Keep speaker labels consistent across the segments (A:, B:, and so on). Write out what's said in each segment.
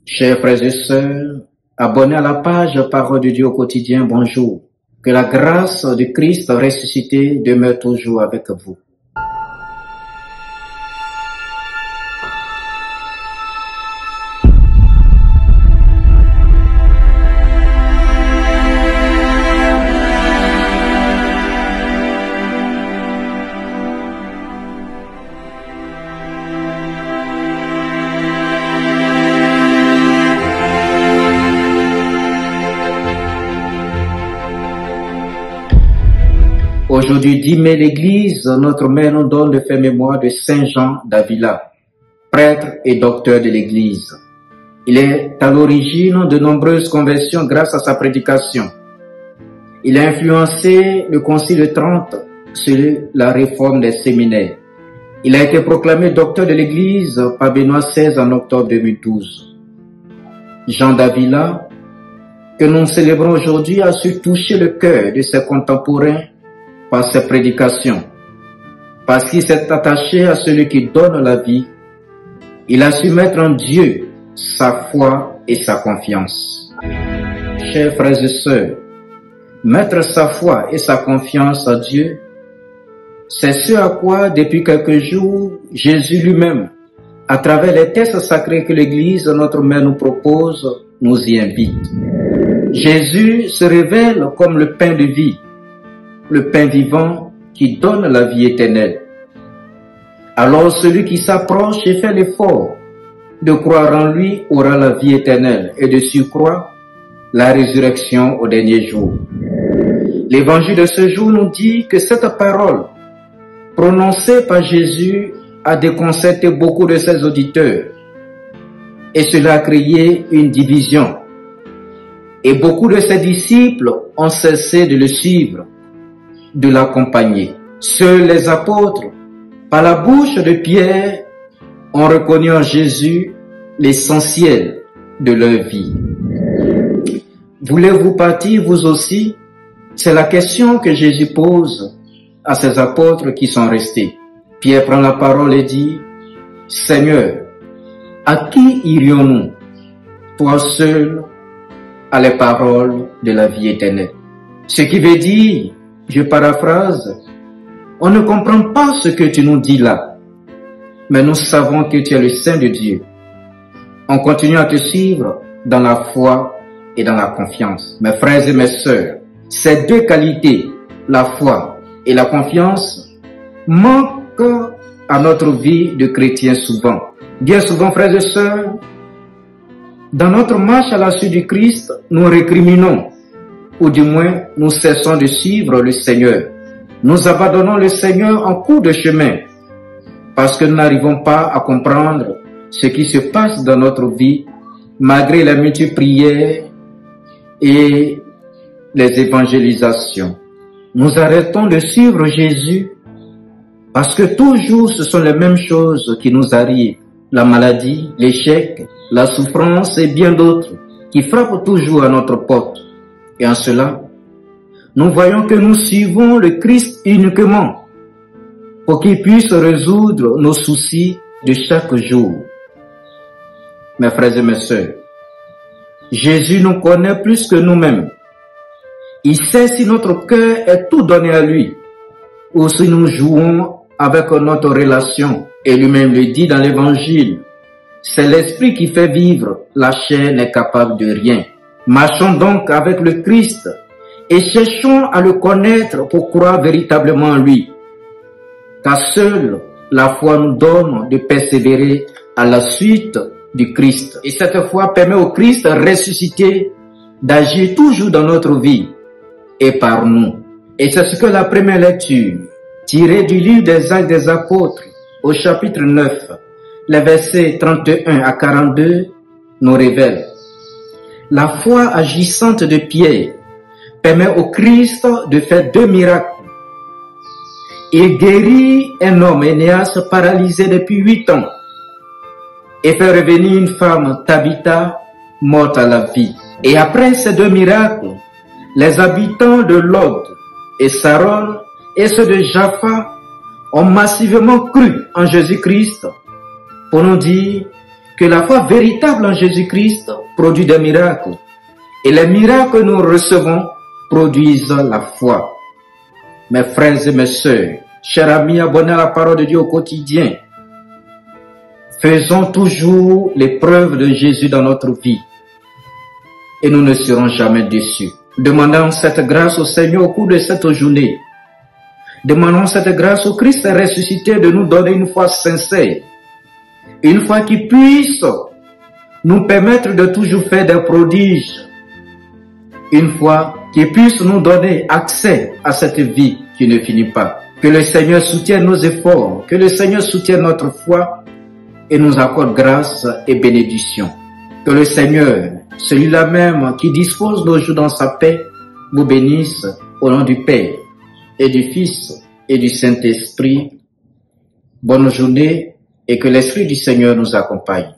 A: Chers frères et sœurs, abonnés à la page Parole de Dieu au quotidien, bonjour. Que la grâce de Christ ressuscité demeure toujours avec vous. Aujourd'hui 10 mai, l'Église, notre mère nous donne de faire mémoire de Saint Jean d'Avila, prêtre et docteur de l'Église. Il est à l'origine de nombreuses conversions grâce à sa prédication. Il a influencé le Concile 30 sur la réforme des séminaires. Il a été proclamé docteur de l'Église par Benoît XVI en octobre 2012. Jean d'Avila, que nous célébrons aujourd'hui, a su toucher le cœur de ses contemporains par ses prédications. Parce qu'il s'est attaché à celui qui donne la vie, il a su mettre en Dieu sa foi et sa confiance. Chers frères et sœurs, mettre sa foi et sa confiance en Dieu, c'est ce à quoi, depuis quelques jours, Jésus lui-même, à travers les textes sacrés que l'Église, notre mère, nous propose, nous y invite. Jésus se révèle comme le pain de vie, le pain vivant qui donne la vie éternelle. Alors celui qui s'approche et fait l'effort de croire en lui aura la vie éternelle et de surcroît la résurrection au dernier jour. L'évangile de ce jour nous dit que cette parole prononcée par Jésus a déconcerté beaucoup de ses auditeurs et cela a créé une division. Et beaucoup de ses disciples ont cessé de le suivre, de l'accompagner. Seuls les apôtres, par la bouche de Pierre, ont reconnu en Jésus l'essentiel de leur vie. Voulez-vous partir vous aussi? C'est la question que Jésus pose à ses apôtres qui sont restés. Pierre prend la parole et dit, « Seigneur, à qui irions-nous? Toi seul as les paroles de la vie éternelle. » Ce qui veut dire, je paraphrase, on ne comprend pas ce que tu nous dis là, mais nous savons que tu es le Saint de Dieu. On continue à te suivre dans la foi et dans la confiance. Mes frères et mes sœurs, ces deux qualités, la foi et la confiance, manquent à notre vie de chrétiens souvent. Bien souvent, frères et sœurs, dans notre marche à la suite du Christ, nous récriminons, ou du moins nous cessons de suivre le Seigneur. Nous abandonnons le Seigneur en cours de chemin parce que nous n'arrivons pas à comprendre ce qui se passe dans notre vie malgré les multiples prières et les évangélisations. Nous arrêtons de suivre Jésus parce que toujours ce sont les mêmes choses qui nous arrivent. La maladie, l'échec, la souffrance et bien d'autres qui frappent toujours à notre porte. Et en cela, nous voyons que nous suivons le Christ uniquement pour qu'il puisse résoudre nos soucis de chaque jour. Mes frères et mes sœurs, Jésus nous connaît plus que nous-mêmes. Il sait si notre cœur est tout donné à lui ou si nous jouons avec notre relation. Et lui-même le dit dans l'Évangile, c'est l'Esprit qui fait vivre, la chair n'est capable de rien. Marchons donc avec le Christ et cherchons à le connaître pour croire véritablement en lui. Car seule la foi nous donne de persévérer à la suite du Christ. Et cette foi permet au Christ ressuscité d'agir toujours dans notre vie et par nous. Et c'est ce que la première lecture, tirée du livre des Actes des Apôtres, au chapitre 9, les versets 31 à 42, nous révèle. La foi agissante de Pierre permet au Christ de faire 2 miracles. Il guérit un homme, Énéas, paralysé depuis 8 ans, et fait revenir une femme, Tabitha, morte à la vie. Et après ces 2 miracles, les habitants de Lod et Saron et ceux de Jaffa ont massivement cru en Jésus-Christ pour nous dire que la foi véritable en Jésus-Christ produit des miracles. Et les miracles que nous recevons produisent la foi. Mes frères et mes sœurs, chers amis abonnés à la parole de Dieu au quotidien, faisons toujours l'épreuve de Jésus dans notre vie et nous ne serons jamais déçus. Demandons cette grâce au Seigneur au cours de cette journée. Demandons cette grâce au Christ ressuscité de nous donner une foi sincère, une foi qui puisse nous permettre de toujours faire des prodiges, une foi qui puisse nous donner accès à cette vie qui ne finit pas. Que le Seigneur soutienne nos efforts, que le Seigneur soutienne notre foi et nous accorde grâce et bénédiction. Que le Seigneur, celui-là même qui dispose nos jours dans sa paix, vous bénisse au nom du Père et du Fils et du Saint-Esprit. Bonne journée et que l'Esprit du Seigneur nous accompagne.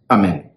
A: Amen.